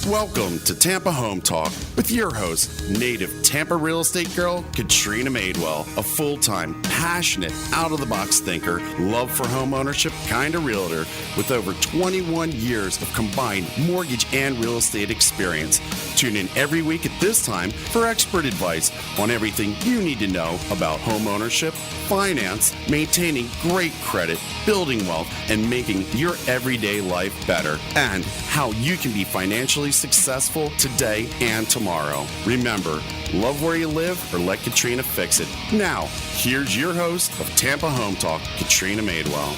Welcome to Tampa Home Talk with your host, native Tampa real estate girl, Katrina Madewell, a full-time, passionate, out-of-the-box thinker, love for home ownership kind of realtor with over 21 years of combined mortgage and real estate experience. Tune in every week at this time for expert advice on everything you need to know about home ownership, finance, maintaining great credit, building wealth, and making your everyday life better, and how you can be financially successful today and tomorrow. Remember, love where you live or let Katrina fix it. Now, here's your host of Tampa Home Talk, Katrina Madewell.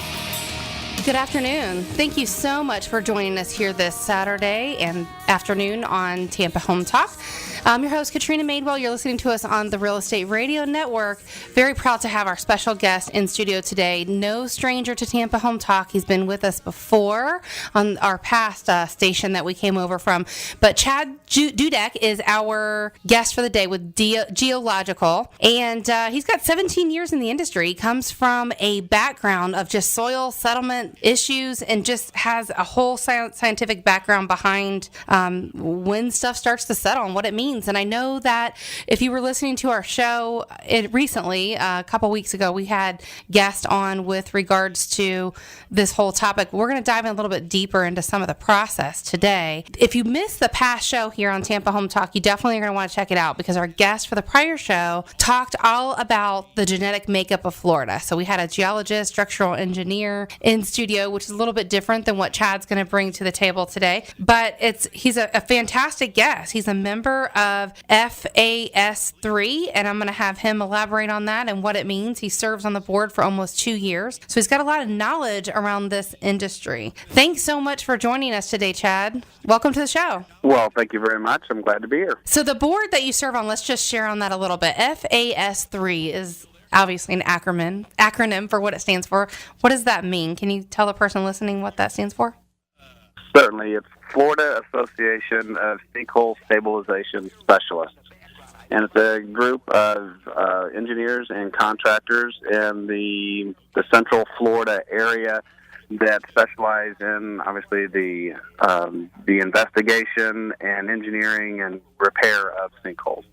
Good afternoon. Thank you so much for joining us here this Saturday and afternoon on Tampa Home Talk. I'm your host, Katrina Madewell. You're listening to us on the Real Estate Radio Network. Very proud to have our special guest in studio today. No stranger to Tampa Home Talk. He's been with us before on our past station that we came over from. But Chad Dudeck is our guest for the day with Geo-logical. And he's got 17 years in the industry. He comes from a background of just soil settlement issues and just has a whole scientific background behind when stuff starts to settle and what it means. And I know that if you were listening to our show recently, a couple weeks ago, we had guests on with regards to this whole topic. We're going to dive in a little bit deeper into some of the process today. If you missed the past show here on Tampa Home Talk, you definitely are going to want to check it out because our guest for the prior show talked all about the genetic makeup of Florida. So we had a geologist, structural engineer in studio, which is a little bit different than what Chad's going to bring to the table today. But he's a fantastic guest. He's a member of FAS3, and I'm going to have him elaborate on that and what it means. He serves on the board for almost 2 years, so he's got a lot of knowledge around this industry. Thanks so much for joining us today, Chad. Welcome to the show. Well, thank you very much. I'm glad to be here. So the board that you serve on, let's just share on that a little bit. FAS3 is obviously an acronym for what it stands for. What does that mean? Can you tell the person listening what that stands for? Certainly. It's Florida Association of Sinkhole Stabilization Specialists. And it's a group of engineers and contractors in the central Florida area that specialize in, obviously, the investigation and engineering and repair of sinkholes.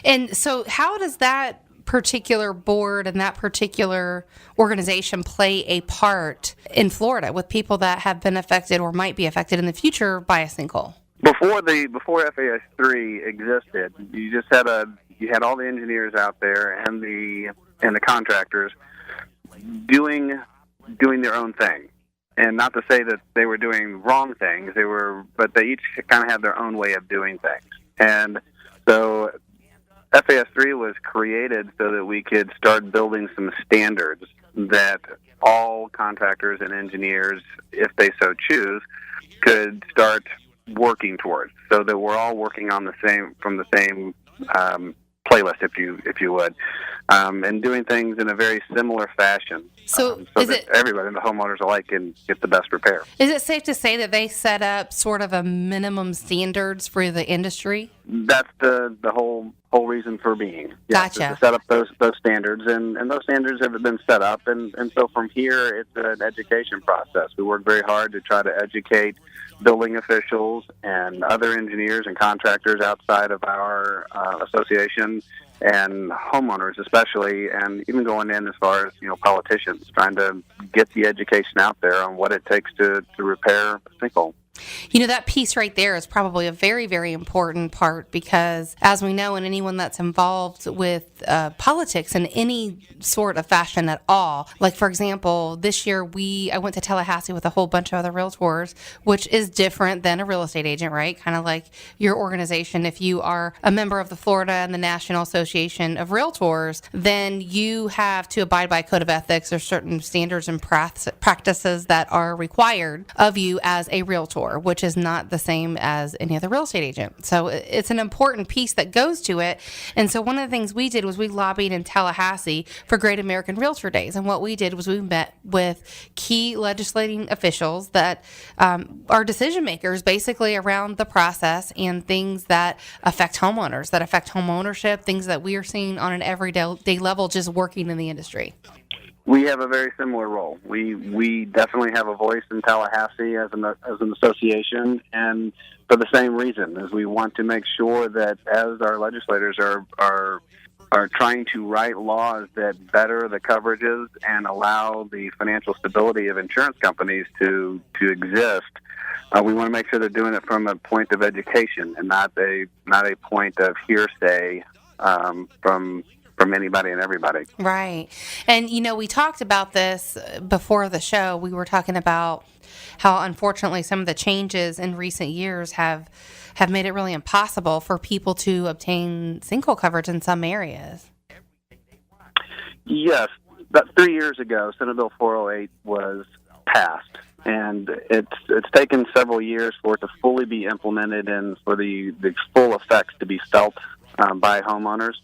And so how does that particular board and that particular organization play a part in Florida with people that have been affected or might be affected in the future by a sinkhole? Before FAS3 existed, you had all the engineers out there and the contractors doing their own thing. And not to say that they were doing wrong things, but they each kind of had their own way of doing things. And so FAS3 was created so that we could start building some standards that all contractors and engineers, if they so choose, could start working towards, so that we're all working on the same playlist, if you would, and doing things in a very similar fashion, so that everybody, the homeowners alike, can get the best repair. Is it safe to say that they set up sort of a minimum standards for the industry? That's the whole reason for being. Gotcha. To set up those standards, and those standards have been set up, and so from here it's an education process. We work very hard to try to educate building officials and other engineers and contractors outside of our association, and homeowners especially, and even going in as far as politicians, trying to get the education out there on what it takes to repair a sinkhole. That piece right there is probably a very, very important part because, as we know, and anyone that's involved with politics in any sort of fashion at all, like, for example, this year I went to Tallahassee with a whole bunch of other realtors, which is different than a real estate agent, right? Kind of like your organization. If you are a member of the Florida and the National Association of Realtors, then you have to abide by a code of ethics or certain standards and practices that are required of you as a realtor, which is not the same as any other real estate agent. So it's an important piece that goes to it. And so one of the things we did was we lobbied in Tallahassee for Great American Realtor Days. And what we did was we met with key legislating officials that are decision makers basically around the process and things that affect homeowners, that affect home ownership, things that we are seeing on an everyday level just working in the industry. We have a very similar role. We definitely have a voice in Tallahassee as an association, and for the same reason, as we want to make sure that as our legislators are trying to write laws that better the coverages and allow the financial stability of insurance companies to exist, we want to make sure they're doing it from a point of education and not a point of hearsay from anybody and everybody. Right. And, we talked about this before the show. We were talking about how, unfortunately, some of the changes in recent years have made it really impossible for people to obtain sinkhole coverage in some areas. Yes. About 3 years ago, Senate Bill 408 was passed, and it's taken several years for it to fully be implemented and for the full effects to be felt by homeowners.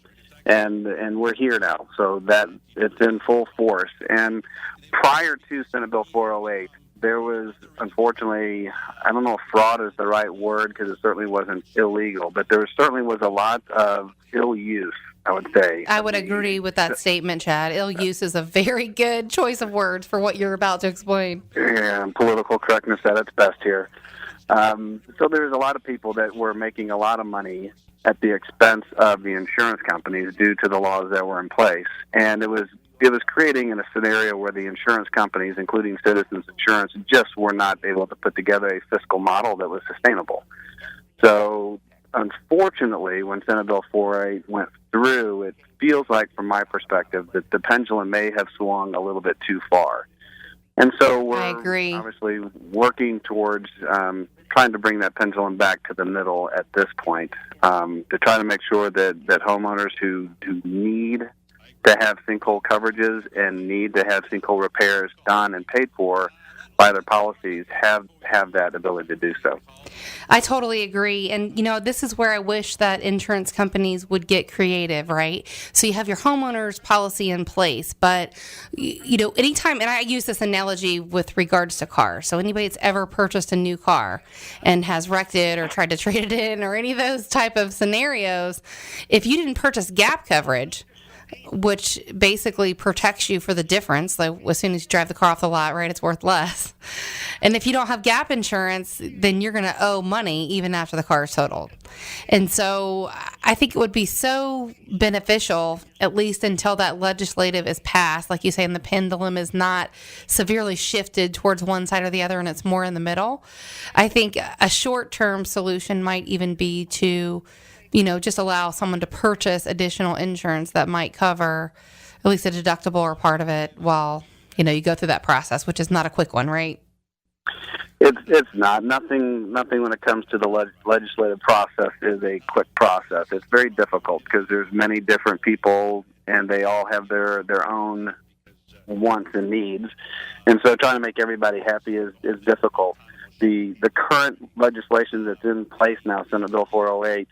And we're here now, so that it's in full force. And prior to Senate Bill 408, there was, unfortunately, I don't know if fraud is the right word because it certainly wasn't illegal, but there certainly was a lot of ill use, I would say. I would agree with that statement, Chad. Ill use is a very good choice of words for what you're about to explain. Yeah, political correctness at its best here. So there's a lot of people that were making a lot of money at the expense of the insurance companies due to the laws that were in place. And it was creating in a scenario where the insurance companies, including Citizens Insurance, just were not able to put together a fiscal model that was sustainable. So, unfortunately, when Senate Bill 408 went through, it feels like, from my perspective, that the pendulum may have swung a little bit too far. And so we're obviously working towards trying to bring that pendulum back to the middle at this point, to try to make sure that homeowners who need to have sinkhole coverages and need to have sinkhole repairs done and paid for by their policies have that ability to do so. I totally agree. And, this is where I wish that insurance companies would get creative, right? So you have your homeowner's policy in place, but, anytime, and I use this analogy with regards to cars. So anybody that's ever purchased a new car and has wrecked it or tried to trade it in or any of those type of scenarios, if you didn't purchase gap coverage, which basically protects you for the difference. Like as soon as you drive the car off the lot, right, it's worth less. And if you don't have gap insurance, then you're going to owe money even after the car is totaled. And so I think it would be so beneficial, at least until that legislative is passed, like you say, and the pendulum is not severely shifted towards one side or the other and it's more in the middle. I think a short-term solution might even be to just allow someone to purchase additional insurance that might cover at least a deductible or part of it while, you go through that process, which is not a quick one, right? It's not. Nothing when it comes to the legislative process is a quick process. It's very difficult because there's many different people and they all have their own wants and needs. And so trying to make everybody happy is difficult. The current legislation that's in place now, Senate Bill 408,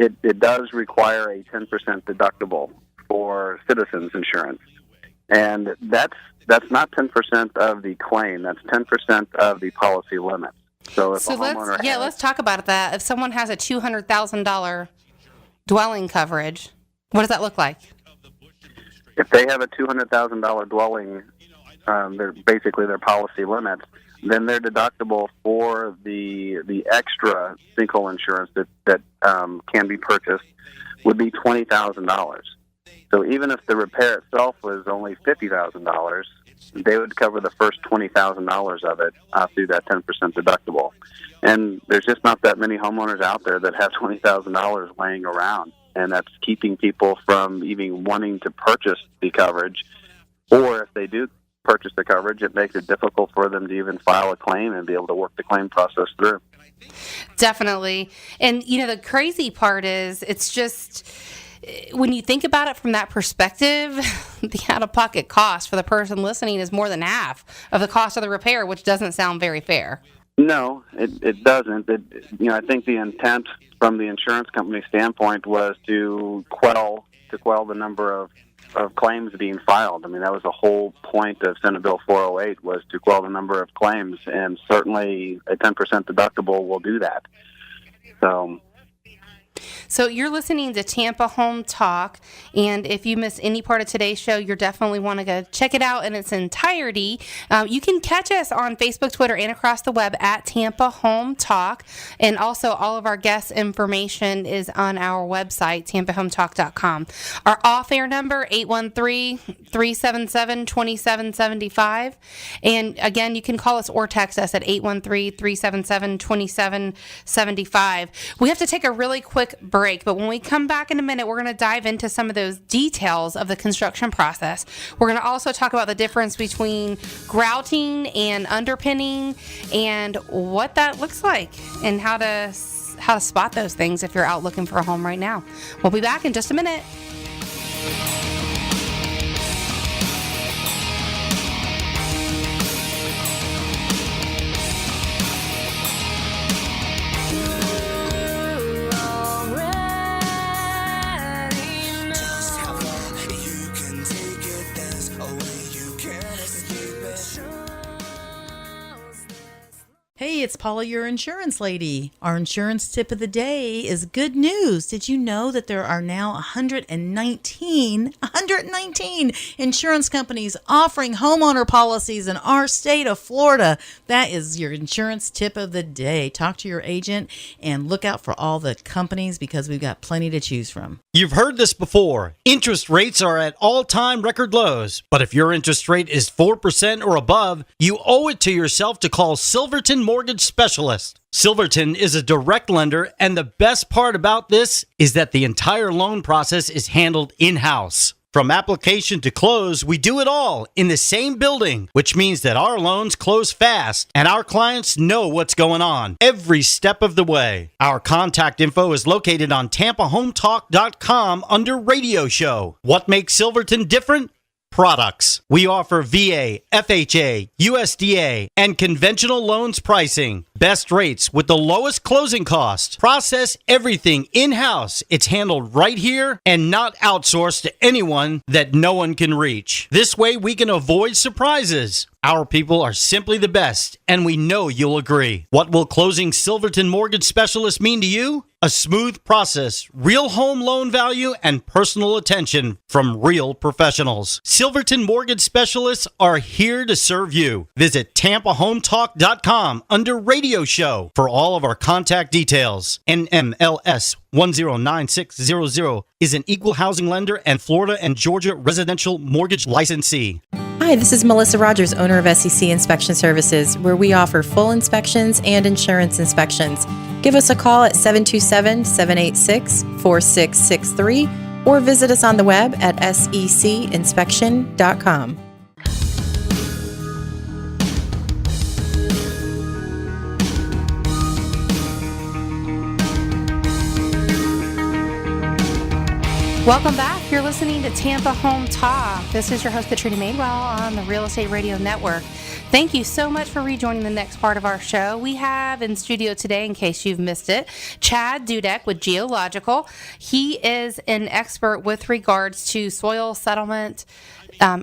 it does require a 10% deductible for Citizens Insurance. And that's not 10% of the claim. That's 10% of the policy limit. So if a homeowner let's talk about that. If someone has a $200,000 dwelling coverage, what does that look like? If they have a $200,000 dwelling, they're basically their policy limits, then their deductible for the extra sinkhole insurance that can be purchased would be $20,000. So even if the repair itself was only $50,000, they would cover the first $20,000 of it through that 10% deductible. And there's just not that many homeowners out there that have $20,000 laying around, and that's keeping people from even wanting to purchase the coverage. Or if they do purchase the coverage, it makes it difficult for them to even file a claim and be able to work the claim process through. Definitely. And, the crazy part is it's just, when you think about it from that perspective, the out-of-pocket cost for the person listening is more than half of the cost of the repair, which doesn't sound very fair. No, it doesn't. I think the intent from the insurance company standpoint was to quell the number of claims being filed. I mean, that was the whole point of Senate Bill 408, was to quell the number of claims, and certainly a 10% deductible will do that. So So you're listening to Tampa Home Talk, and if you missed any part of today's show, you definitely want to go check it out in its entirety. You can catch us on Facebook, Twitter, and across the web at Tampa Home Talk, and also all of our guest information is on our website, tampahometalk.com. Our off-air number, 813-377-2775, and again, you can call us or text us at 813-377-2775. We have to take a really quick break, but when we come back in a minute, we're going to dive into some of those details of the construction process. We're going to also talk about the difference between grouting and underpinning and what that looks like and how to spot those things if you're out looking for a home right now. We'll be back in just a minute. Hey, it's Paula, your insurance lady. Our insurance tip of the day is good news. Did you know that there are now 119 insurance companies offering homeowner policies in our state of Florida? That is your insurance tip of the day. Talk to your agent and look out for all the companies because we've got plenty to choose from. You've heard this before. Interest rates are at all-time record lows. But if your interest rate is 4% or above, you owe it to yourself to call Silverton Mortgage Specialist. Silverton is a direct lender, and the best part about this is that the entire loan process is handled in-house. From application to close, we do it all in the same building, which means that our loans close fast and our clients know what's going on every step of the way. Our contact info is located on tampahometalk.com under Radio Show. What makes Silverton different? Products. We offer VA, FHA, USDA, and conventional loans pricing. Best rates with the lowest closing costs. Process everything in-house. It's handled right here and not outsourced to anyone that no one can reach. This way we can avoid surprises. Our people are simply the best, and we know you'll agree. What will closing Silverton Mortgage Specialist mean to you? A smooth process, real home loan value, and personal attention from real professionals. Silverton Mortgage Specialists are here to serve you. Visit tampahometalk.com under Radio Show for all of our contact details. NMLS 109600 is an equal housing lender and Florida and Georgia residential mortgage licensee. Hi, this is Melissa Rogers, owner of SEC Inspection Services, where we offer full inspections and insurance inspections. Give us a call at 727-786-4663 or visit us on the web at secinspection.com. Welcome back. You're listening to Tampa Home Talk. This is your host, Katrina Madewell, on the Real Estate Radio Network. Thank you so much for rejoining the next part of our show. We have in studio today, in case you've missed it, Chad Dudeck with Geo-logical. He is an expert with regards to soil settlement,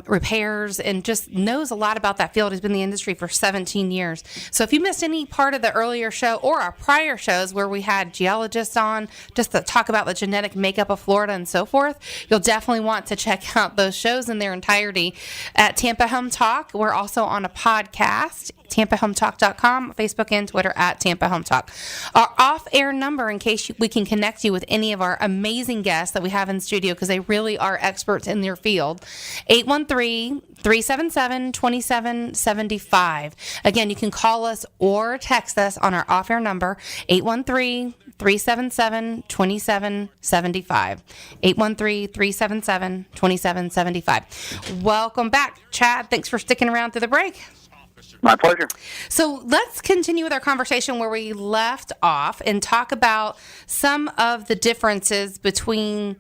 repairs, and just knows a lot about that field. He's been in the industry for 17 years. So if you missed any part of the earlier show or our prior shows where we had geologists on just to talk about the genetic makeup of Florida and so forth, you'll definitely want to check out those shows in their entirety at Tampa Home Talk. We're also on a podcast, tampahometalk.com, Facebook and Twitter at Tampa Home Talk. Our off-air number, in case we can connect you with any of our amazing guests that we have in studio, because they really are experts in their field, 813-377-2775. Again, you can call us or text us on our off-air number, 813-377-2775. 813-377-2775. Welcome back, Chad. Thanks for sticking around through the break. My pleasure. So let's continue with our conversation where we left off and talk about some of the differences between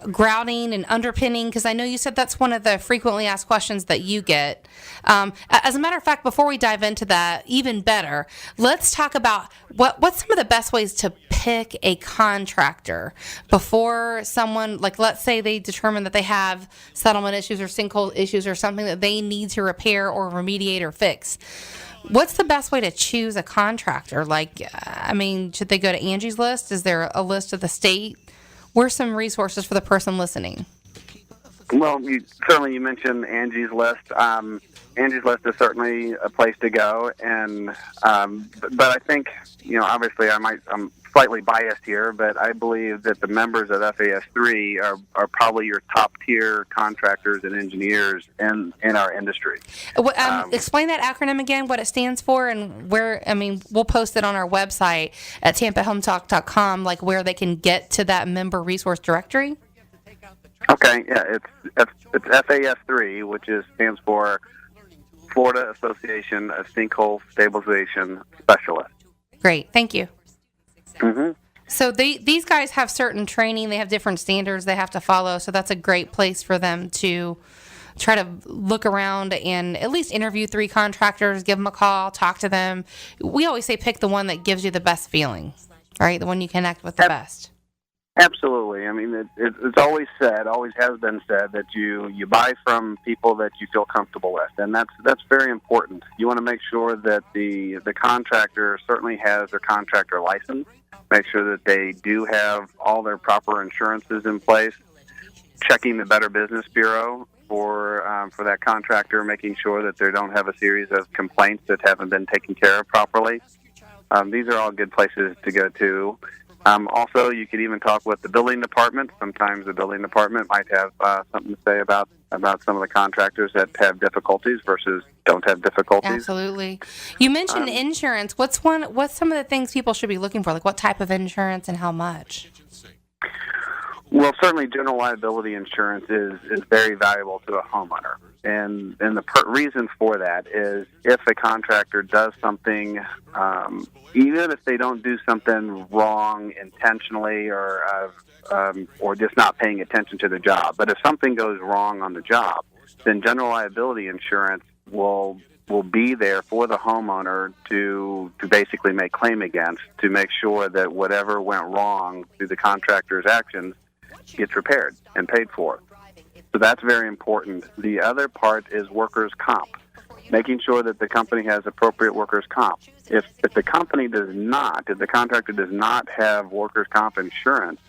grouting and underpinning? Because I know you said that's one of the frequently asked questions that you get. As a matter of fact, before we dive into that, even better, let's talk about what's some of the best ways to pick a contractor before someone, like let's say they determine that they have settlement issues or sinkhole issues or something that they need to repair or remediate or fix. What's the best way to choose a contractor? Should they go to Angie's List? Is there a list of the state? Where's some resources for the person listening? Well, you mentioned Angie's List. Angie's List is certainly a place to go, and but I think obviously I'm slightly biased here, but I believe that the members of FAS3 are probably your top tier contractors and engineers in our industry. Explain that acronym again, what it stands for, and where. We'll post it on our website at tampahometalk.com, like where they can get to that member resource directory. Okay, yeah, it's FAS3, which stands for Florida Association of Sinkhole Stabilization Specialists. Great, thank you. Mm-hmm. So these guys have certain training. They have different standards they have to follow. So that's a great place for them to try to look around and at least interview 3 contractors, give them a call, talk to them. We always say pick the one that gives you the best feeling, right? The one you connect with the best. Absolutely. It's always has been said that you buy from people that you feel comfortable with, and that's very important. You want to make sure that the contractor certainly has their contractor license, make sure that they do have all their proper insurances in place, checking the Better Business Bureau for that contractor, making sure that they don't have a series of complaints that haven't been taken care of properly. These are all good places to go to. Also, you could even talk with the building department. Sometimes the building department might have something to say about some of the contractors that have difficulties versus don't have difficulties. Absolutely. You mentioned insurance. What's some of the things people should be looking for? Like what type of insurance and how much? Well, certainly general liability insurance is very valuable to a homeowner. And the reason for that is if a contractor does something, even if they don't do something wrong intentionally or just not paying attention to the job, but if something goes wrong on the job, then general liability insurance will be there for the homeowner to basically make claim against, to make sure that whatever went wrong through the contractor's actions gets repaired and paid for. So that's very important. The other part is workers' comp, making sure that the company has appropriate workers' comp. If the contractor does not have workers' comp insurance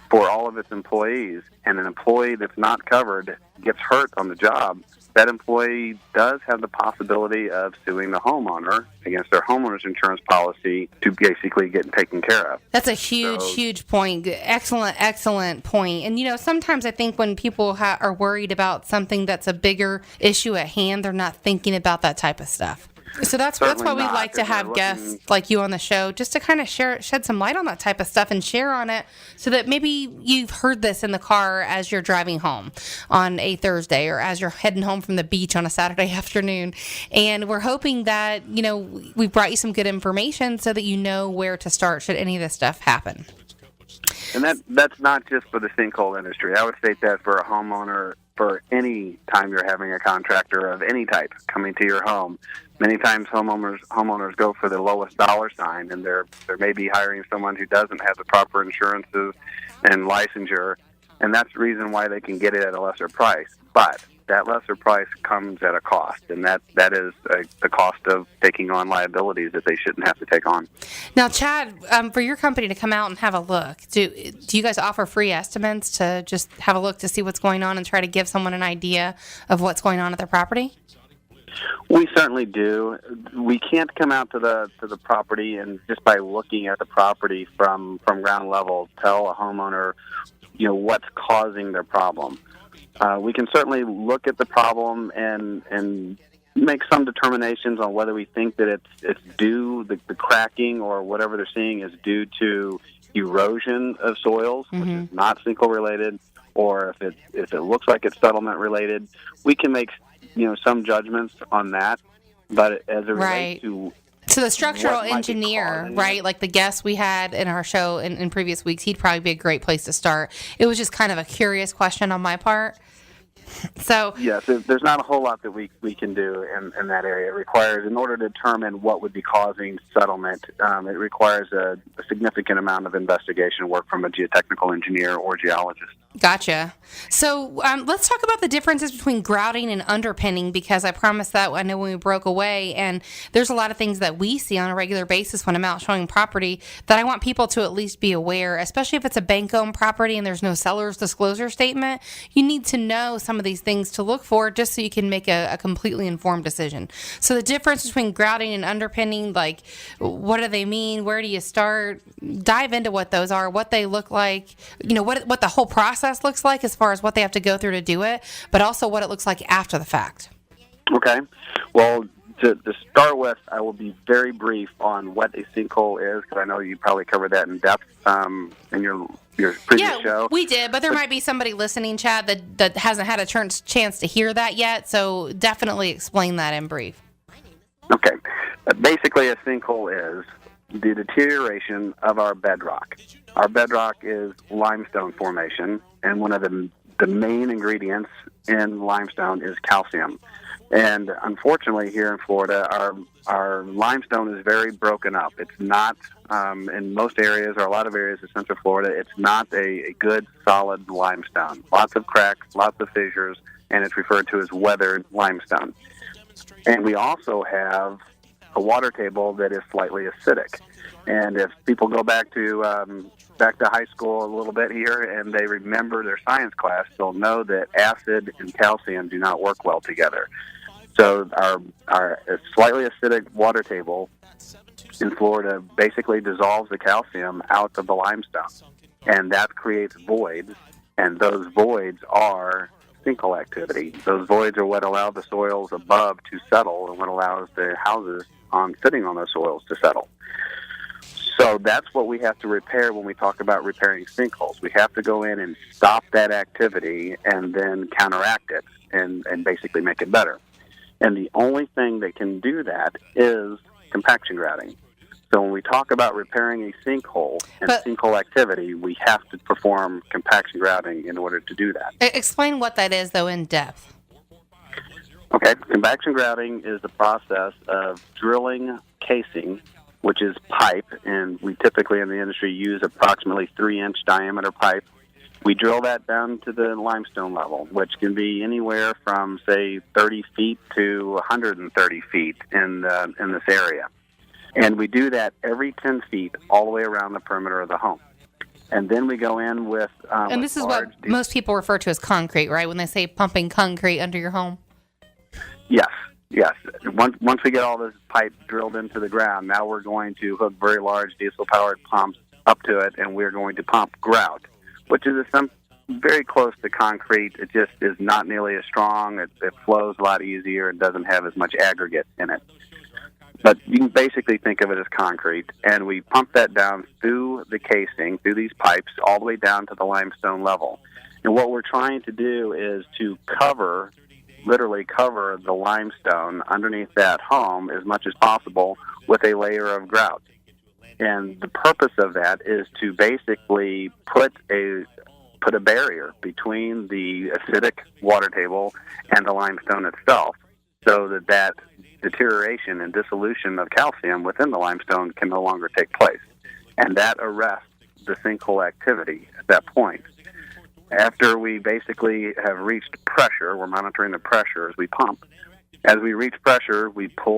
for all of its employees, and an employee that's not covered gets hurt on the job, that employee does have the possibility of suing the homeowner against their homeowner's insurance policy to basically get taken care of. That's a huge point. Excellent point. And, sometimes I think when people are worried about something that's a bigger issue at hand, they're not thinking about that type of stuff. So that's why we like to have guests like you on the show, just to kind of shed some light on that type of stuff and share on it, so that maybe you've heard this in the car as you're driving home on a Thursday or as you're heading home from the beach on a Saturday afternoon. And we're hoping that, we brought you some good information so that you know where to start should any of this stuff happen. And that's not just for the sinkhole industry. I would state that for a homeowner, for any time you're having a contractor of any type coming to your home. Many times homeowners go for the lowest dollar sign, and they're maybe hiring someone who doesn't have the proper insurances and licensure, and that's the reason why they can get it at a lesser price. But that lesser price comes at a cost, and that is the cost of taking on liabilities that they shouldn't have to take on. Now, Chad, for your company to come out and have a look, do you guys offer free estimates to just have a look to see what's going on and try to give someone an idea of what's going on at their property? We certainly do. We can't come out to the property and just by looking at the property from ground level tell a homeowner, what's causing their problem. We can certainly look at the problem and make some determinations on whether we think that it's due, the cracking or whatever they're seeing is due to erosion of soils, which is not sinkhole related, or if it looks like it's settlement related. We can make some judgments on that, but as it relates to So the structural what might be engineer, causing right, it. like the guest we had in our show in previous weeks, he'd probably be a great place to start. It was just kind of a curious question on my part. So Yes, there's not a whole lot that we can do in that area. It requires, in order to determine what would be causing settlement, it requires a significant amount of investigation work from a geotechnical engineer or geologist. Gotcha. So let's talk about the differences between grouting and underpinning, because I promised that I know when we broke away, and there's a lot of things that we see on a regular basis when I'm out showing property that I want people to at least be aware, especially if it's a bank-owned property and there's no seller's disclosure statement. You need to know some of these things to look for just so you can make a completely informed decision. So the difference between grouting and underpinning, like what do they mean? Where do you start? Dive into what those are, what they look like, what the whole process looks like as far as what they have to go through to do it, but also what it looks like after the fact. Okay. Well, to start with, I will be very brief on what a sinkhole is, because I know you probably covered that in depth in your previous show. We did, but there might be somebody listening, Chad, that hasn't had a chance to hear that yet, so definitely explain that in brief. Okay. Basically, a sinkhole is the deterioration of our bedrock. Our bedrock is limestone formation, and one of the main ingredients in limestone is calcium. And unfortunately, here in Florida, our limestone is very broken up. It's not, in most areas, or a lot of areas of Central Florida, it's not a good, solid limestone. Lots of cracks, lots of fissures, and it's referred to as weathered limestone. And we also have a water table that is slightly acidic. And if people go back to high school a little bit here and they remember their science class, they'll know that acid and calcium do not work well together. So our slightly acidic water table in Florida basically dissolves the calcium out of the limestone, and that creates voids, and those voids are sinkhole activity. Those voids are what allow the soils above to settle and what allows the houses sitting on those soils to settle. So that's what we have to repair when we talk about repairing sinkholes. We have to go in and stop that activity and then counteract it and basically make it better. And the only thing that can do that is compaction grouting. So when we talk about repairing a sinkhole and sinkhole activity, we have to perform compaction grouting in order to do that. Explain what that is, though, in depth. Okay, compaction grouting is the process of drilling casing, which is pipe, and we typically in the industry use approximately 3-inch diameter pipe. We drill that down to the limestone level, which can be anywhere from, say, 30 feet to 130 feet in this area. And we do that every 10 feet all the way around the perimeter of the home. And then we go in with... and this is what most people refer to as concrete, right? When they say pumping concrete under your home? Yes. Once we get all this pipe drilled into the ground, now we're going to hook very large diesel-powered pumps up to it, and we're going to pump grout, which is very close to concrete. It just is not nearly as strong. It flows a lot easier and doesn't have as much aggregate in it. But you can basically think of it as concrete, and we pump that down through the casing, through these pipes, all the way down to the limestone level. And what we're trying to do is to literally cover the limestone underneath that home as much as possible with a layer of grout. And the purpose of that is to basically put a barrier between the acidic water table and the limestone itself, so that deterioration and dissolution of calcium within the limestone can no longer take place. And that arrests the sinkhole activity at that point. After we basically have reached pressure, we're monitoring the pressure as we pump. As we reach pressure, we start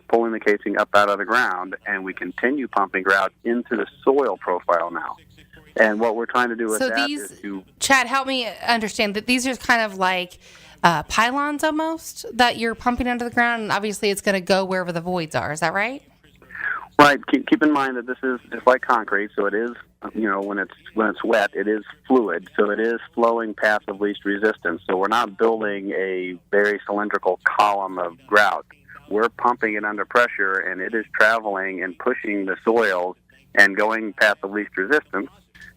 pulling the casing up out of the ground, and we continue pumping grout into the soil profile now. And what we're trying to do with that is to... Chad, help me understand that these are kind of like pylons almost that you're pumping under the ground, and obviously it's going to go wherever the voids are. Is that right? Right. Keep in mind that this is just like concrete, so it is, when it's wet, it is fluid, so it is flowing path of least resistance. So we're not building a very cylindrical column of grout. We're pumping it under pressure, and it is traveling and pushing the soils and going path of least resistance,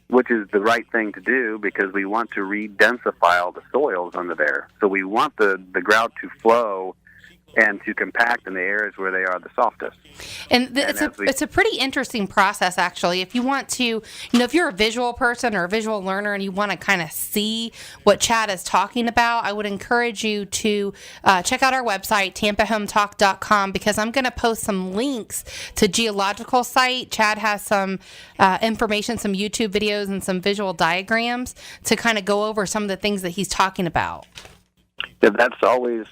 which is the right thing to do because we want to re-densify all the soils under there. So we want the grout to flow and to compact in the areas where they are the softest. And it's a pretty interesting process, actually. If you want to, if you're a visual person or a visual learner and you want to kind of see what Chad is talking about, I would encourage you to check out our website, tampahometalk.com, because I'm going to post some links to Geological site. Chad has some information, some YouTube videos, and some visual diagrams to kind of go over some of the things that he's talking about. Yeah, that's always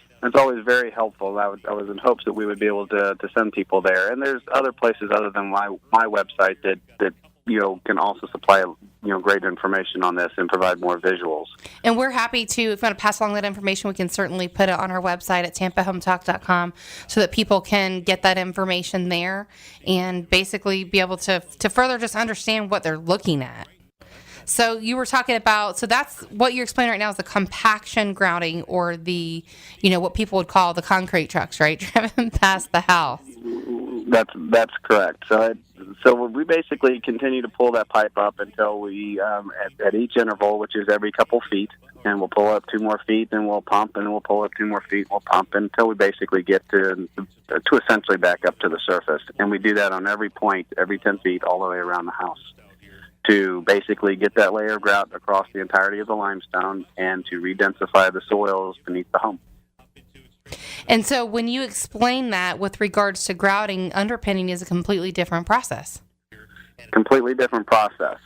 very helpful. I was in hopes that we would be able to send people there. And there's other places other than my website that can also supply great information on this and provide more visuals. And we're happy to, if you want to pass along that information, we can certainly put it on our website at tampahometalk.com so that people can get that information there and basically be able to further just understand what they're looking at. So you were talking about, so that's what you're explaining right now is the compaction grouting, or the, what people would call the concrete trucks, right? Driven past the house. That's correct. So we basically continue to pull that pipe up until we, at each interval, which is every couple feet, and we'll pull up 2 more feet, then we'll pump, and then we'll pull up 2 more feet, we'll pump, until we basically get to essentially back up to the surface. And we do that on every point, every 10 feet, all the way around the house, to basically get that layer of grout across the entirety of the limestone and to redensify the soils beneath the home. And so when you explain that with regards to grouting, underpinning is a completely different process. Completely different process.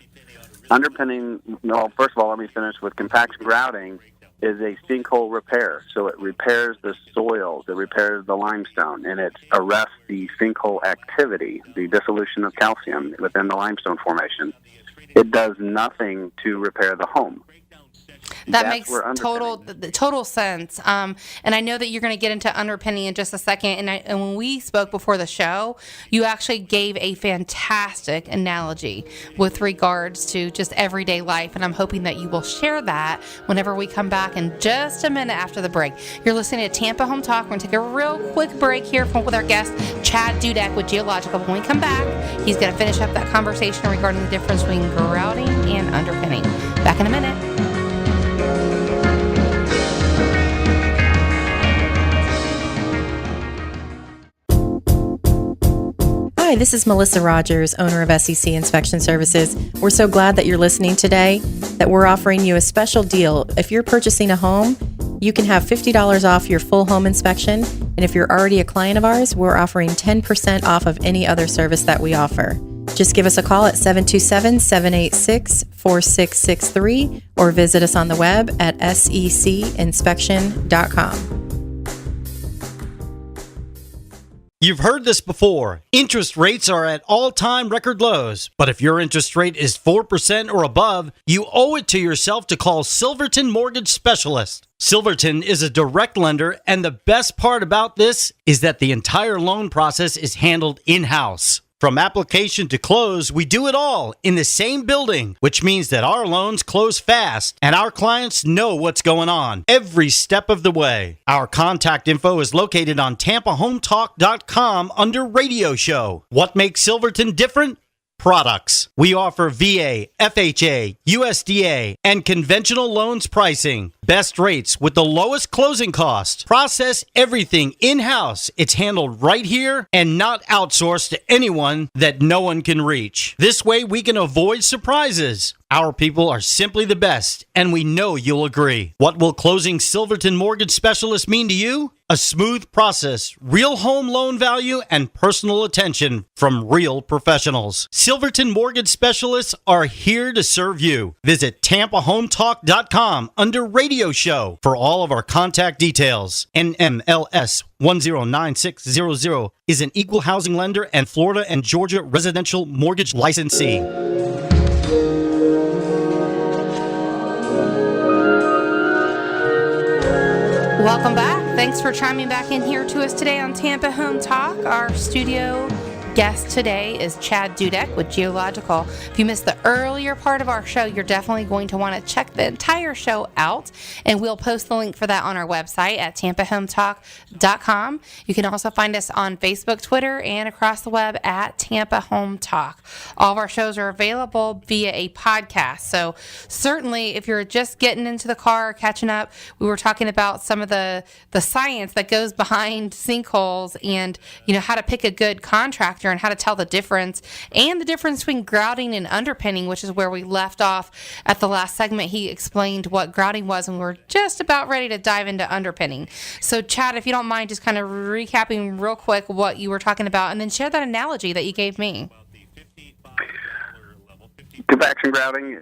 Underpinning, first of all, let me finish with compaction grouting is a sinkhole repair. So it repairs the soils, it repairs the limestone, and it arrests the sinkhole activity, the dissolution of calcium within the limestone formation. It does nothing to repair the home. That makes total sense. And I know that you're going to get into underpinning in just a second. And when we spoke before the show, you actually gave a fantastic analogy with regards to just everyday life. And I'm hoping that you will share that whenever we come back in just a minute after the break. You're listening to Tampa Home Talk. We're going to take a real quick break here with our guest, Chad Dudeck with Geological. When we come back, he's going to finish up that conversation regarding the difference between grouting and underpinning. Back in a minute. Hi, this is Melissa Rogers, owner of SEC Inspection Services. We're so glad that you're listening today, that we're offering you a special deal. If you're purchasing a home, you can have $50 off your full home inspection. And if you're already a client of ours, we're offering 10% off of any other service that we offer. Just give us a call at 727-786-4663 or visit us on the web at secinspection.com. You've heard this before. Interest rates are at all-time record lows. But if your interest rate is 4% or above, you owe it to yourself to call Silverton Mortgage Specialist. Silverton is a direct lender, and the best part about this is that the entire loan process is handled in-house. From application to close, we do it all in the same building, which means that our loans close fast and our clients know what's going on every step of the way. Our contact info is located on tampahometalk.com under Radio Show. What makes Silverton different? Products. We offer VA, FHA, USDA, and conventional loans pricing. Best rates with the lowest closing cost. Process everything in-house. It's handled right here and not outsourced to anyone that no one can reach. This way we can avoid surprises. Our people are simply the best, and we know you'll agree. What will closing Silverton Mortgage Specialist mean to you? A smooth process, real home loan value, and personal attention from real professionals. Silverton Mortgage Specialists are here to serve you. Visit tampahometalk.com under Radio Show for all of our contact details. NMLS 109600 is an equal housing lender and Florida and Georgia residential mortgage licensee. Welcome back. Thanks for chiming back in here to us today on Tampa Home Talk. Our studio guest today is Chad Dudeck with Geological. If you missed the earlier part of our show, you're definitely going to want to check the entire show out, and we'll post the link for that on our website at tampahometalk.com. You can also find us on Facebook, Twitter, and across the web at Tampa Home Talk. All of our shows are available via a podcast, so certainly if you're just getting into the car, catching up, we were talking about some of the science that goes behind sinkholes, and how to pick a good contractor and how to tell the difference, and the difference between grouting and underpinning, which is where we left off at the last segment. He explained what grouting was, and we're just about ready to dive into underpinning. So Chad, if you don't mind just kind of recapping real quick what you were talking about, and then share that analogy that you gave me. Compaction grouting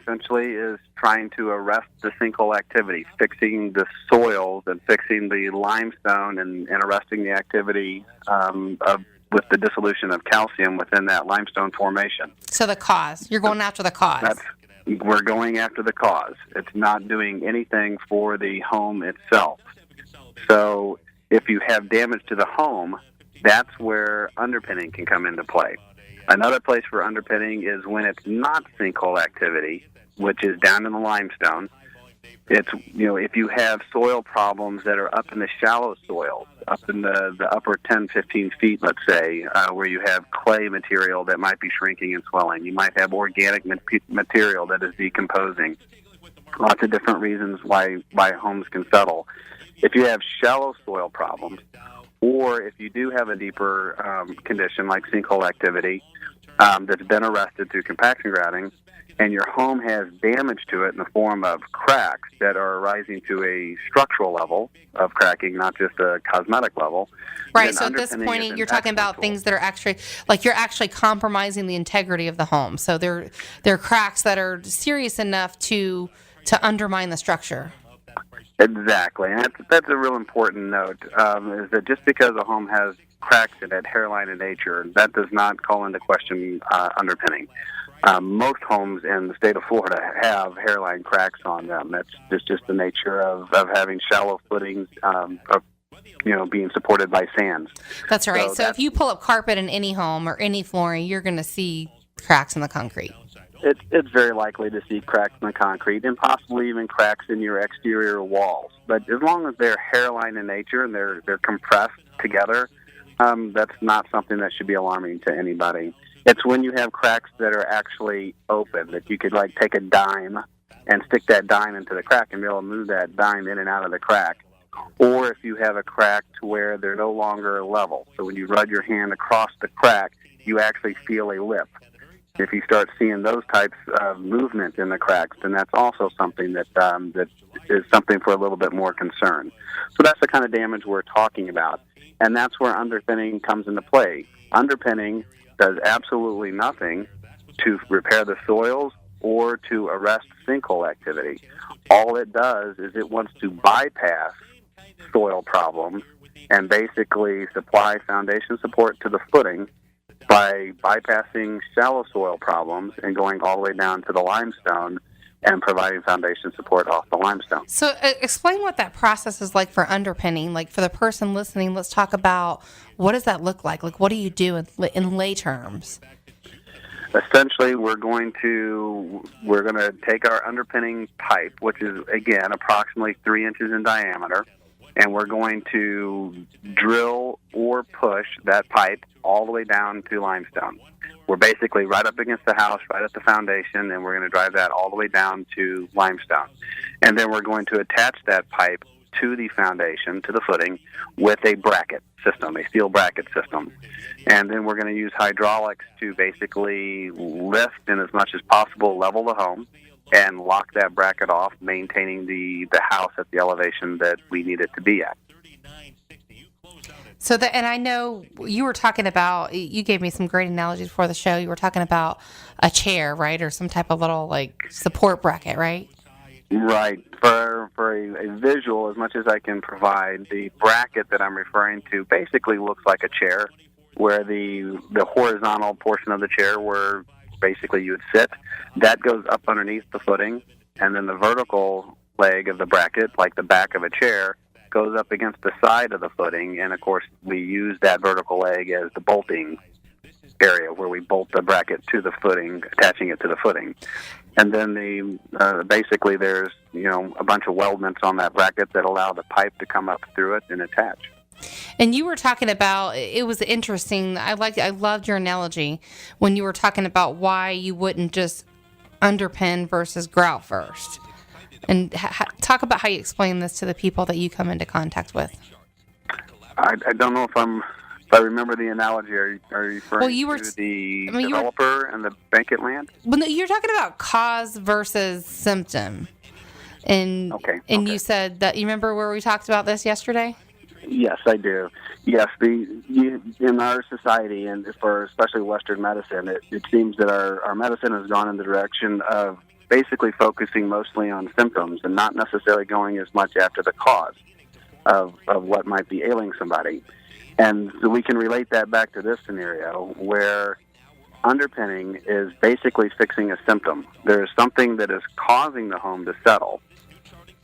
essentially is trying to arrest the sinkhole activity, fixing the soils and fixing the limestone and arresting the activity with the dissolution of calcium within that limestone formation. So the cause. You're going after the cause. We're going after the cause. It's not doing anything for the home itself. So if you have damage to the home, that's where underpinning can come into play. Another place for underpinning is when it's not sinkhole activity, which is down in the limestone. It's, if you have soil problems that are up in the shallow soils, up in the upper 10, 15 feet, let's say, where you have clay material that might be shrinking and swelling. You might have organic material that is decomposing. Lots of different reasons why homes can settle. If you have shallow soil problems, or if you do have a deeper condition like sinkhole activity that's been arrested through compaction grouting, and your home has damage to it in the form of cracks that are rising to a structural level of cracking, not just a cosmetic level. Right, so at this point, you're talking about things that are actually, you're actually compromising the integrity of the home. So they're cracks that are serious enough to undermine the structure. Exactly, and that's a real important note, is that just because a home has cracks in it, hairline in nature, that does not call into question underpinning. Most homes in the state of Florida have hairline cracks on them. That's just the nature of having shallow footings, being supported by sands. That's right. So if you pull up carpet in any home or any flooring, you're going to see cracks in the concrete. It's very likely to see cracks in the concrete and possibly even cracks in your exterior walls. But as long as they're hairline in nature and they're compressed together, that's not something that should be alarming to anybody. It's when you have cracks that are actually open, that you could take a dime and stick that dime into the crack and be able to move that dime in and out of the crack. Or if you have a crack to where they're no longer level. So when you rub your hand across the crack, you actually feel a lip. If you start seeing those types of movement in the cracks, then that's also something that is something for a little bit more concern. So that's the kind of damage we're talking about. And that's where underpinning comes into play. Underpinning does absolutely nothing to repair the soils or to arrest sinkhole activity. All it does is it wants to bypass soil problems and basically supply foundation support to the footing by bypassing shallow soil problems and going all the way down to the limestone and providing foundation support off the limestone. So explain what that process is like for underpinning. Like for the person listening, let's talk about what does that look like? Like what do you do in lay terms? Essentially, we're going to take our underpinning pipe, which is, again, approximately 3 inches in diameter, and we're going to drill or push that pipe all the way down to limestone. We're basically right up against the house, right at the foundation, and we're going to drive that all the way down to limestone. And then we're going to attach that pipe to the foundation, to the footing, with a bracket system, a steel bracket system. And then we're going to use hydraulics to basically lift and as much as possible level the home and lock that bracket off, maintaining the house at the elevation that we need it to be at. So and I know you were talking about, you gave me some great analogies before the show. You were talking about a chair, right? Or some type of little support bracket, right? Right. For a visual, as much as I can provide, the bracket that I'm referring to basically looks like a chair, where the horizontal portion of the chair where basically you would sit, that goes up underneath the footing, and then the vertical leg of the bracket, like the back of a chair, goes up against the side of the footing, and of course we use that vertical leg as the bolting area where we bolt the bracket to the footing, attaching it to the footing. And then basically there's a bunch of weldments on that bracket that allow the pipe to come up through it and attach. And you were talking about, it was interesting. I loved your analogy when you were talking about why you wouldn't just underpin versus grout first. And talk about how you explain this to the people that you come into contact with. I don't know if I remember the analogy. Are you referring to the developer and the vacant land? Well, no, you're talking about cause versus symptom. And you said that, you remember where we talked about this yesterday? Yes, I do. Yes, in our society, and for especially Western medicine, it seems that our medicine has gone in the direction of basically focusing mostly on symptoms and not necessarily going as much after the cause of what might be ailing somebody. And so we can relate that back to this scenario where underpinning is basically fixing a symptom. There is something that is causing the home to settle.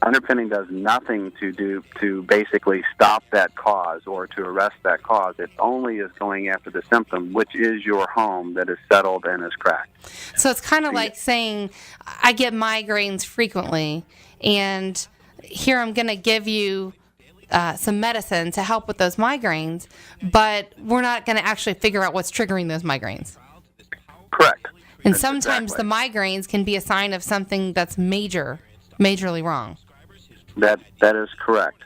Underpinning does nothing to basically stop that cause or to arrest that cause. It only is going after the symptom, which is your home that is settled and is cracked. So it's kind of like saying, I get migraines frequently, and here I'm going to give you some medicine to help with those migraines, but we're not going to actually figure out what's triggering those migraines. Correct. And sometimes the migraines can be a sign of something that's majorly wrong. That is correct.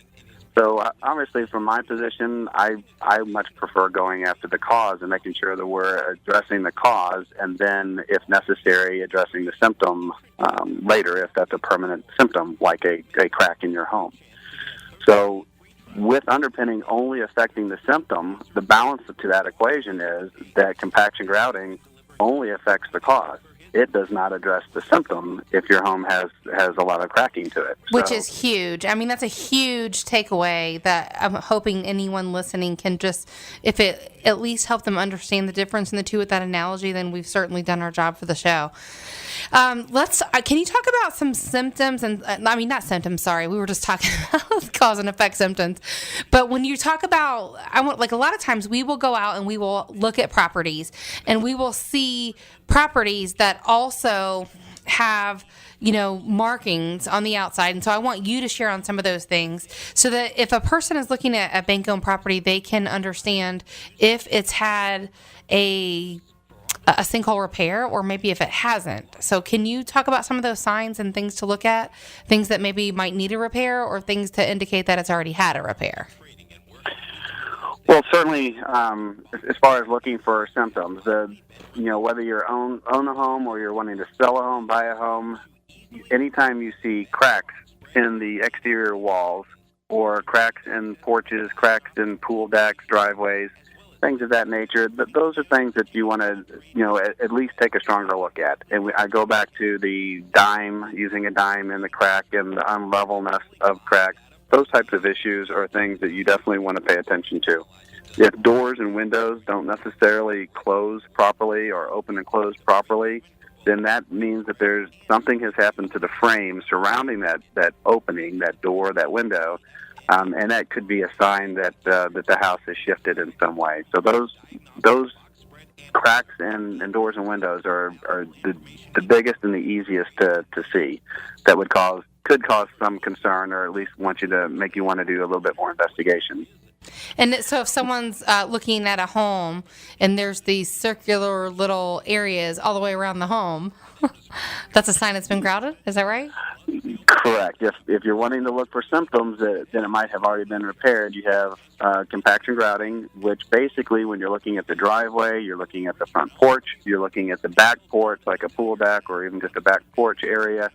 So obviously, from my position, I much prefer going after the cause and making sure that we're addressing the cause, and then, if necessary, addressing the symptom later if that's a permanent symptom, like a crack in your home. So with underpinning only affecting the symptom, the balance to that equation is that compaction grouting only affects the cause. It does not address the symptom if your home has a lot of cracking to it. Which is huge. I mean, that's a huge takeaway that I'm hoping anyone listening can just, if it at least help them understand the difference in the two with that analogy, then we've certainly done our job for the show. Can you talk about some symptoms not symptoms, sorry. We were just talking about cause and effect symptoms. But when you talk about, a lot of times we will go out and we will look at properties and we will see properties that also have, markings on the outside. And so I want you to share on some of those things so that if a person is looking at a bank-owned property, they can understand if it's had a sinkhole repair or maybe if it hasn't. So can you talk about some of those signs and things to look at, things that maybe might need a repair or things to indicate that it's already had a repair? Well, certainly, as far as looking for symptoms, whether you own a home or you're wanting to sell a home, buy a home, anytime you see cracks in the exterior walls or cracks in porches, cracks in pool decks, driveways, things of that nature, those are things that you want to, at least take a stronger look at. And I go back to the using a dime in the crack and the unlevelness of cracks. Those types of issues are things that you definitely want to pay attention to. If doors and windows don't necessarily close properly or open and close properly, then that means that something has happened to the frame surrounding that opening, that door, that window, and that could be a sign that the house has shifted in some way. So those cracks in doors and windows are the biggest and the easiest to see. That could cause some concern, or at least make you want to do a little bit more investigation. And so if someone's looking at a home and there's these circular little areas all the way around the home, that's a sign it's been grouted? Is that right? Correct. If you're wanting to look for symptoms, then it might have already been repaired. You have compaction grouting, which basically when you're looking at the driveway, you're looking at the front porch, you're looking at the back porch, like a pool deck or even just a back porch area.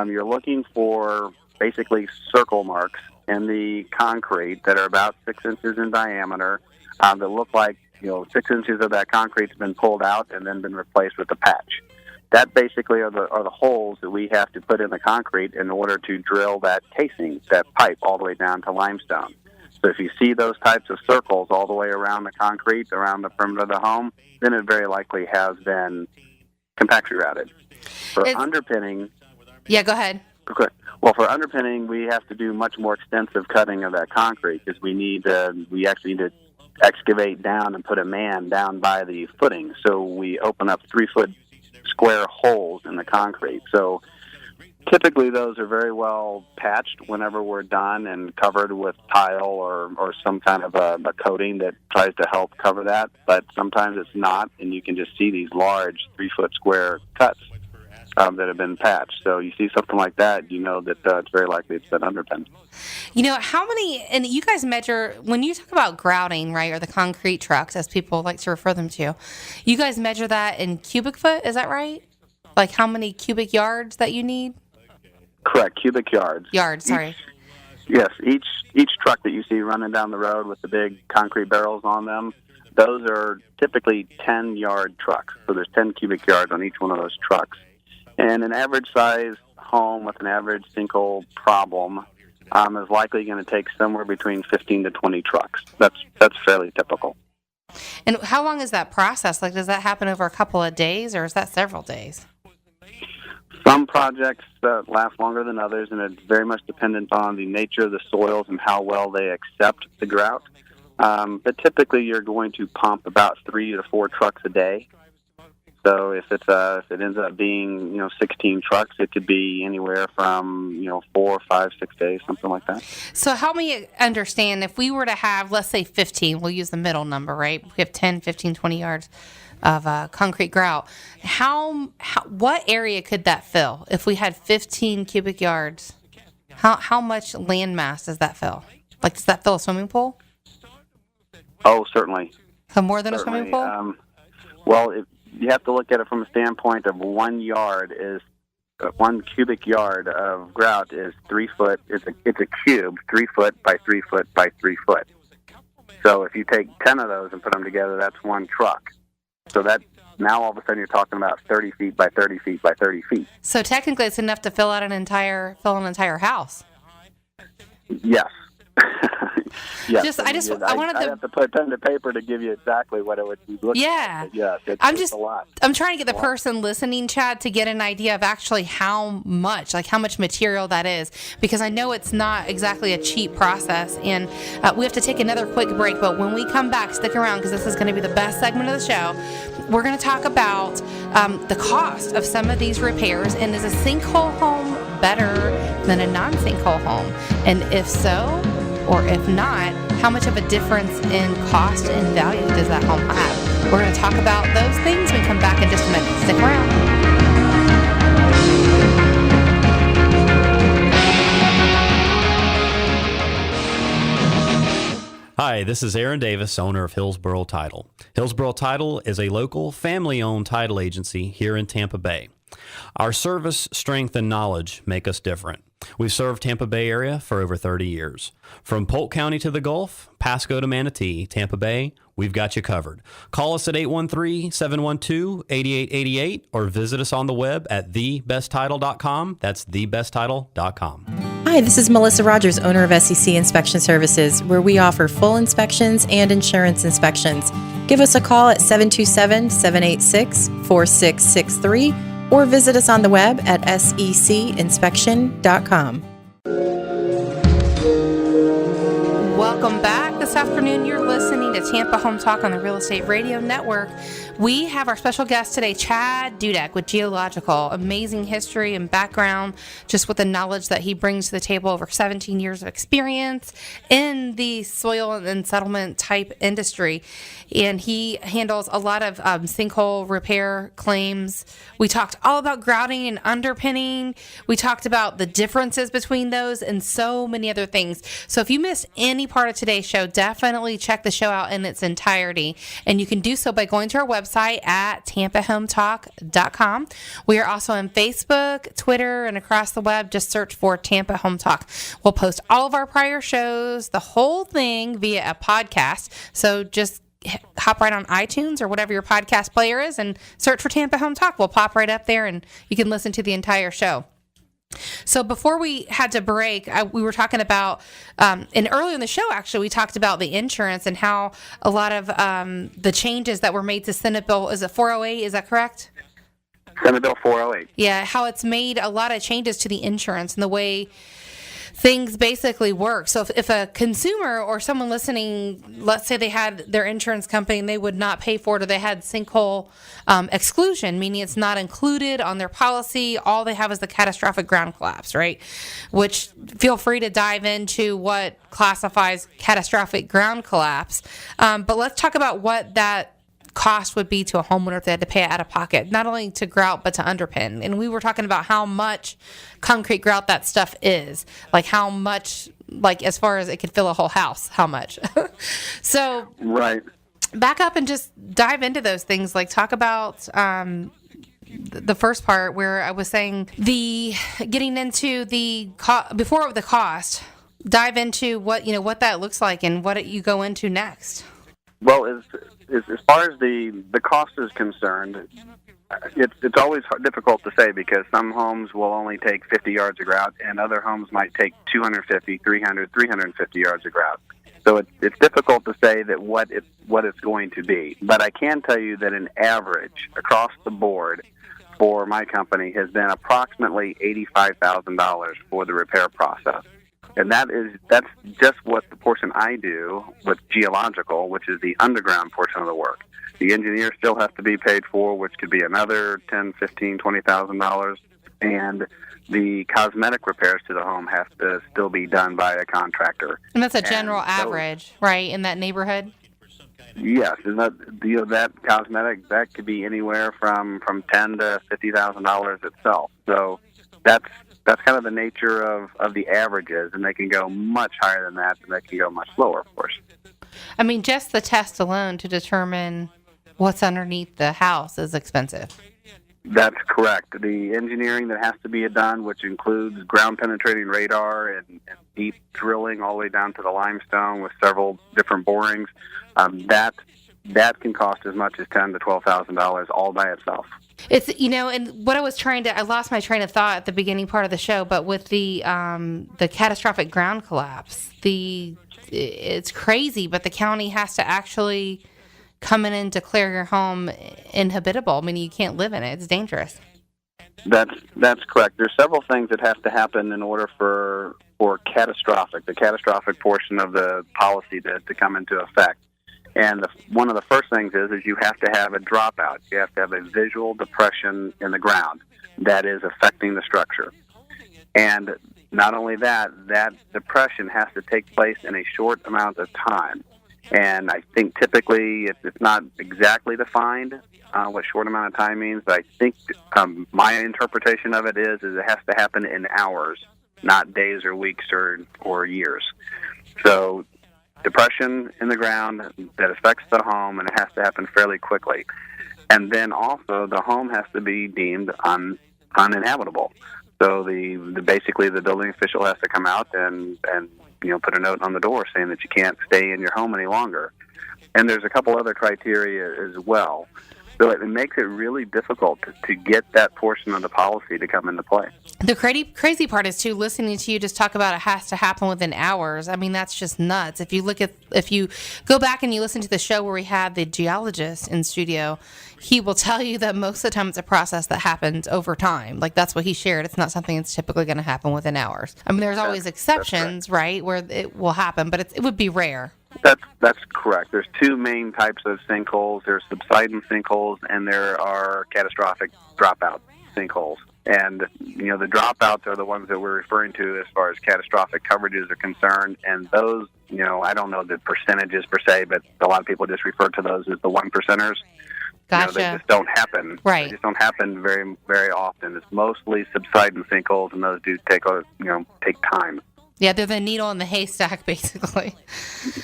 You're looking for basically circle marks in the concrete that are about 6 inches in diameter that look like 6 inches of that concrete's been pulled out and then been replaced with a patch. That basically are the holes that we have to put in the concrete in order to drill that casing, that pipe, all the way down to limestone. So if you see those types of circles all the way around the concrete, around the perimeter of the home, then it very likely has been compaction grouted. For underpinning... Yeah, go ahead. Okay. Well, for underpinning, we have to do much more extensive cutting of that concrete because we actually need to excavate down and put a man down by the footing. So we open up 3-foot square holes in the concrete. So typically those are very well patched whenever we're done and covered with tile or some kind of a coating that tries to help cover that. But sometimes it's not, and you can just see these large 3-foot square cuts that have been patched. So you see something like that, you know that it's very likely it's been underpinned. You know, how many, and you guys measure, when you talk about grouting, right, or the concrete trucks, as people like to refer them to, you guys measure that in cubic foot, is that right? Like how many cubic yards that you need? Correct, cubic yards. Yards, sorry. Each truck that you see running down the road with the big concrete barrels on them, those are typically 10-yard trucks. So there's 10 cubic yards on each one of those trucks. And an average-size home with an average sinkhole problem is likely going to take somewhere between 15 to 20 trucks. That's fairly typical. And how long is that process? Like, does that happen over a couple of days, or is that several days? Some projects last longer than others, and it's very much dependent on the nature of the soils and how well they accept the grout. But typically, you're going to pump about 3 to 4 trucks a day. So if it ends up being 16 trucks, it could be anywhere from 4, 5, 6 days, something like that. So help me understand, if we were to have, let's say 15, we'll use the middle number, right? We have 10, 15, 20 yards of concrete grout. What area could that fill? If we had 15 cubic yards, how much land mass does that fill? Like, does that fill a swimming pool? Oh, certainly. So more than a swimming pool? You have to look at it from a standpoint of 1 cubic yard of grout is 3 foot. It's a cube, 3 foot by 3 foot by 3 foot. So if you take 10 of those and put them together, that's one truck. So that now all of a sudden you're talking about 30 feet by 30 feet by 30 feet. So technically, it's enough to fill an entire house. Yes. Yes. I wanted I have to put pen to paper to give you exactly what it would be looking like. Yes, it's a lot. I'm trying to get the person listening, Chad, to get an idea of actually how much material that is, because I know it's not exactly a cheap process. And we have to take another quick break, but when we come back, stick around, because this is going to be the best segment of the show. We're going to talk about the cost of some of these repairs, and is a sinkhole home better than a non-sinkhole home? And if so, or if not, how much of a difference in cost and value does that home have? We're going to talk about those things when we come back in just a minute. Stick around. Hi, this is Aaron Davis, owner of Hillsborough Title. Hillsborough Title is a local, family-owned title agency here in Tampa Bay. Our service, strength, and knowledge make us different. We've served Tampa Bay area for over 30 years. From Polk County to the Gulf, Pasco to Manatee, Tampa Bay, we've got you covered. Call us at 813-712-8888 or visit us on the web at thebesttitle.com. That's thebesttitle.com. Hi, this is Melissa Rogers, owner of SEC Inspection Services, where we offer full inspections and insurance inspections. Give us a call at 727-786-4663 or visit us on the web at secinspection.com. Welcome back. This afternoon, you're listening to Tampa Home Talk on the Real Estate Radio Network. We have our special guest today, Chad Dudeck with Geo-logical. Amazing history and background, just with the knowledge that he brings to the table, over 17 years of experience in the soil and settlement type industry. And he handles a lot of sinkhole repair claims. We talked all about grouting and underpinning. We talked about the differences between those and so many other things. So if you missed any part of today's show, definitely check the show out in its entirety. And you can do so by going to our website at tampahometalk.com. We are also on Facebook, Twitter, and across the web. Just search for Tampa Home Talk. We'll post all of our prior shows, the whole thing, via a podcast. So just hop right on iTunes or whatever your podcast player is and search for Tampa Home Talk. We'll pop right up there and you can listen to the entire show. So before we had to break, we were talking about, and earlier in the show, actually, we talked about the insurance and how a lot of the changes that were made to Senate Bill, is it 408? Is that correct? Senate Bill 408. Yeah, how it's made a lot of changes to the insurance and the way things basically work. So if a consumer or someone listening, let's say they had their insurance company and they would not pay for it, or they had sinkhole exclusion, meaning it's not included on their policy, all they have is the catastrophic ground collapse, right? Which, feel free to dive into what classifies catastrophic ground collapse. But let's talk about what that cost would be to a homeowner if they had to pay it out of pocket, not only to grout but to underpin. And we were talking about how much concrete grout that stuff is, like how much, like as far as it could fill a whole house, how much. So Right. back up and just dive into those things. Like talk about the first part where I was saying the getting into the before the cost. Dive into what that looks like and what you go into next. Well, as far as the cost is concerned, it's always difficult to say because some homes will only take 50 yards of grout and other homes might take 250, 300, 350 yards of grout. So it's difficult to say that what it's going to be. But I can tell you that an average across the board for my company has been approximately $85,000 for the repair process. And that's just what the portion I do with Geological, which is the underground portion of the work. The engineer still has to be paid for, which could be another $10,000, $15,000, $20,000, and the cosmetic repairs to the home have to still be done by a contractor. And that's a general average, right, in that neighborhood? Yes, and that cosmetic, that could be anywhere from $10,000 to $50,000 itself. So that's kind of the nature of the averages, and they can go much higher than that, and they can go much lower, of course. I mean, just the test alone to determine what's underneath the house is expensive. That's correct. The engineering that has to be done, which includes ground-penetrating radar and deep drilling all the way down to the limestone with several different borings, that can cost as much as $10,000 to $12,000 all by itself. It's, and what I lost my train of thought at the beginning part of the show, but with the catastrophic ground collapse, it's crazy, but the county has to actually come in and declare your home inhabitable. I mean, you can't live in it. It's dangerous. That's correct. There's several things that have to happen in order for the catastrophic portion of the policy to come into effect. And one of the first things is you have to have a dropout. You have to have a visual depression in the ground that is affecting the structure. And not only that depression has to take place in a short amount of time. And I think typically it's not exactly defined what short amount of time means, but I think my interpretation of it is it has to happen in hours, not days or weeks or years. So depression in the ground that affects the home, and it has to happen fairly quickly. And then also the home has to be deemed uninhabitable. So basically the building official has to come out and put a note on the door saying that you can't stay in your home any longer. And there's a couple other criteria as well. So it makes it really difficult to get that portion of the policy to come into play. The crazy part is, too, listening to you just talk about it has to happen within hours. I mean, that's just nuts. If you go back and you listen to the show where we had the geologist in studio, he will tell you that most of the time it's a process that happens over time. Like, that's what he shared. It's not something that's typically going to happen within hours. I mean, there's always exceptions, right, where it will happen, but it would be rare. That's correct. There's two main types of sinkholes. There's subsidence sinkholes, and there are catastrophic dropout sinkholes. And, the dropouts are the ones that we're referring to as far as catastrophic coverages are concerned. And those, I don't know the percentages per se, but a lot of people just refer to those as the 1%ers. Gotcha. They just don't happen. Right. They just don't happen very, very often. It's mostly subsidence sinkholes, and those do take time. Yeah, they're the needle in the haystack, basically.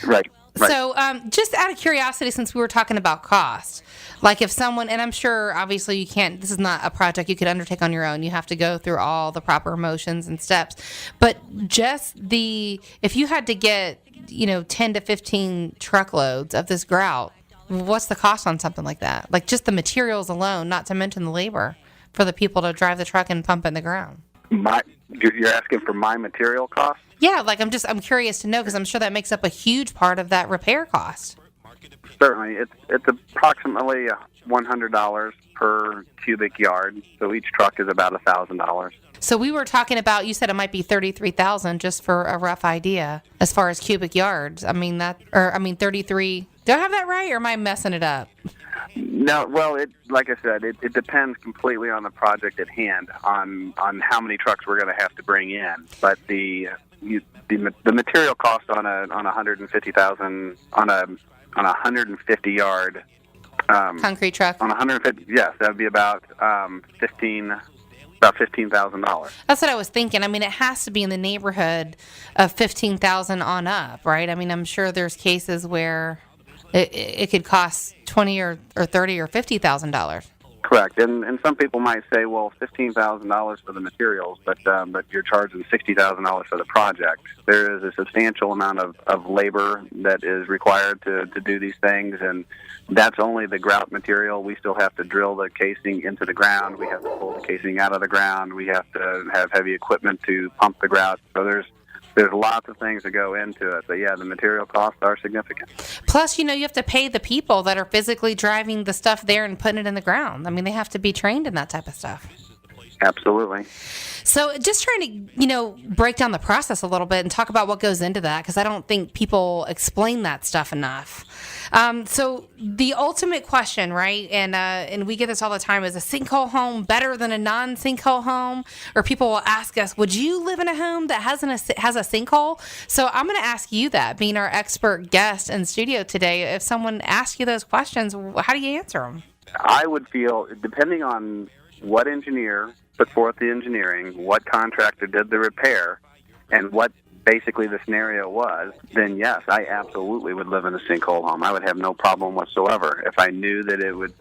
Right. So just out of curiosity, since we were talking about cost, like if someone, and I'm sure obviously you can't, this is not a project you could undertake on your own. You have to go through all the proper motions and steps. But just if you had to get, 10 to 15 truckloads of this grout, what's the cost on something like that? Like just the materials alone, not to mention the labor for the people to drive the truck and pump in the ground. You're asking for my material costs? Yeah, like I'm curious to know, because I'm sure that makes up a huge part of that repair cost. Certainly. It's approximately $100 per cubic yard, so each truck is about $1,000. So we were talking about, you said it might be 33,000 just for a rough idea as far as cubic yards. 33. Do I have that right, or am I messing it up? No, well, like I said, it depends completely on the project at hand, on how many trucks we're going to have to bring in. But the material cost on a 150,000 on a 150 yard Concrete truck. on 150, yes, that would be about $15,000. That's what I was thinking. I mean, it has to be in the neighborhood of 15,000 on up, right? I mean, I'm sure there's cases where it could cost $20 or $30 or $50,000. Correct, and some people might say, well, $15,000 for the materials, but you're charging $60,000 for the project. There is a substantial amount of labor that is required to do these things, and that's only the grout material. We still have to drill the casing into the ground. We have to pull the casing out of the ground. We have to have heavy equipment to pump the grout. So there's lots of things that go into it. But yeah, the material costs are significant. Plus, you have to pay the people that are physically driving the stuff there and putting it in the ground. I mean, they have to be trained in that type of stuff. Absolutely. So just trying to, break down the process a little bit and talk about what goes into that, because I don't think people explain that stuff enough. So the ultimate question, right, and we get this all the time, is a sinkhole home better than a non-sinkhole home? Or people will ask us, would you live in a home that has a sinkhole? So I'm going to ask you that, being our expert guest in studio today. If someone asks you those questions, how do you answer them? I would feel, depending on what engineer put forth the engineering, what contractor did the repair, and what basically the scenario was, then yes, I absolutely would live in a sinkhole home. I would have no problem whatsoever if I knew that a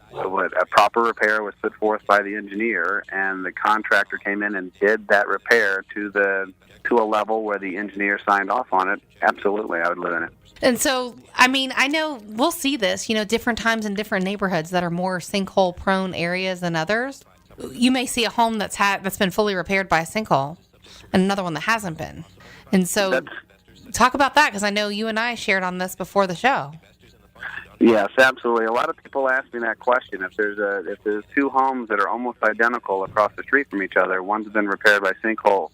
proper repair was put forth by the engineer and the contractor came in and did that repair to a level where the engineer signed off on it. Absolutely, I would live in it. And so, I mean, I know we'll see this, different times in different neighborhoods that are more sinkhole prone areas than others. You may see a home that's been fully repaired by a sinkhole and another one that hasn't been. And so talk about that, because I know you and I shared on this before the show. Yes, absolutely. A lot of people ask me that question. If there's two homes that are almost identical across the street from each other, one's been repaired by sinkhole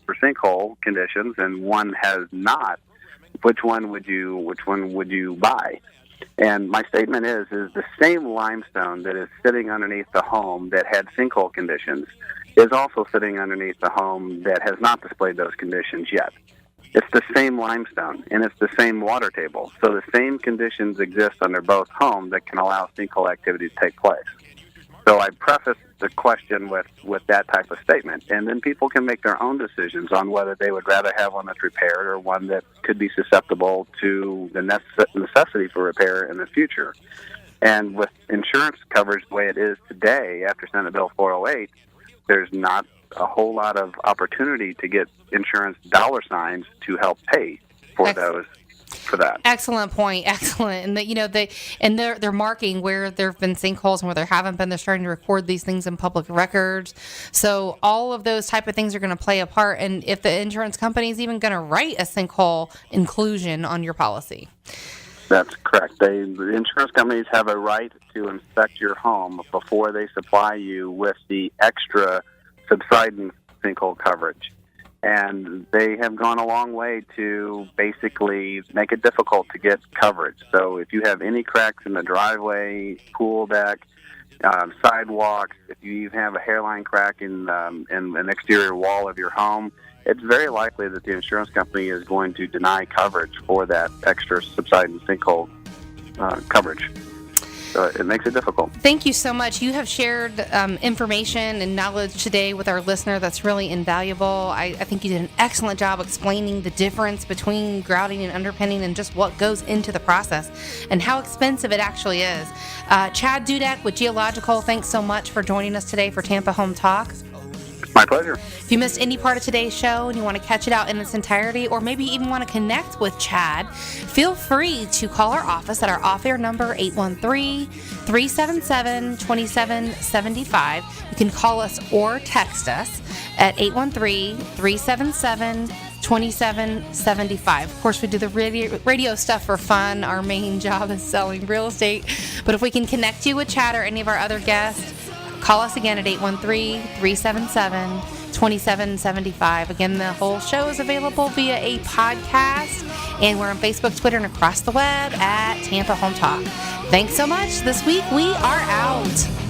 conditions and one has not, which one would you buy? And my statement is the same limestone that is sitting underneath the home that had sinkhole conditions is also sitting underneath the home that has not displayed those conditions yet. It's the same limestone, and it's the same water table. So the same conditions exist under both homes that can allow sinkhole activity to take place. So I preface the question with that type of statement, and then people can make their own decisions on whether they would rather have one that's repaired or one that could be susceptible to the necessity for repair in the future. And with insurance coverage the way it is today, after Senate Bill 408, there's not a whole lot of opportunity to get insurance dollar signs to help pay for that. Excellent point. Excellent. And they're marking where there have been sinkholes and where there haven't been. They're starting to record these things in public records. So all of those type of things are going to play a part. And if the insurance company is even going to write a sinkhole inclusion on your policy. That's correct. The insurance companies have a right to inspect your home before they supply you with the extra subsidence sinkhole coverage. And they have gone a long way to basically make it difficult to get coverage. So if you have any cracks in the driveway, pool deck, sidewalks, if you even have a hairline crack in an exterior wall of your home, it's very likely that the insurance company is going to deny coverage for that extra subsidence sinkhole coverage. So it makes it difficult. Thank you so much. You have shared information and knowledge today with our listener that's really invaluable. I think you did an excellent job explaining the difference between grouting and underpinning and just what goes into the process and how expensive it actually is. Chad Dudeck with Geological, thanks so much for joining us today for Tampa Home Talk. My pleasure. If you missed any part of today's show and you want to catch it out in its entirety, or maybe even want to connect with Chad, feel free to call our office at our off-air number, 813-377-2775. You can call us or text us at 813-377-2775. 2775. Of course, we do the radio stuff for fun. Our main job is selling real estate. But if we can connect you with Chad or any of our other guests, call us again at 813-377-2775. Again, the whole show is available via a podcast, and we're on Facebook, Twitter, and across the web at Tampa Home Talk. Thanks so much. This week, we are out.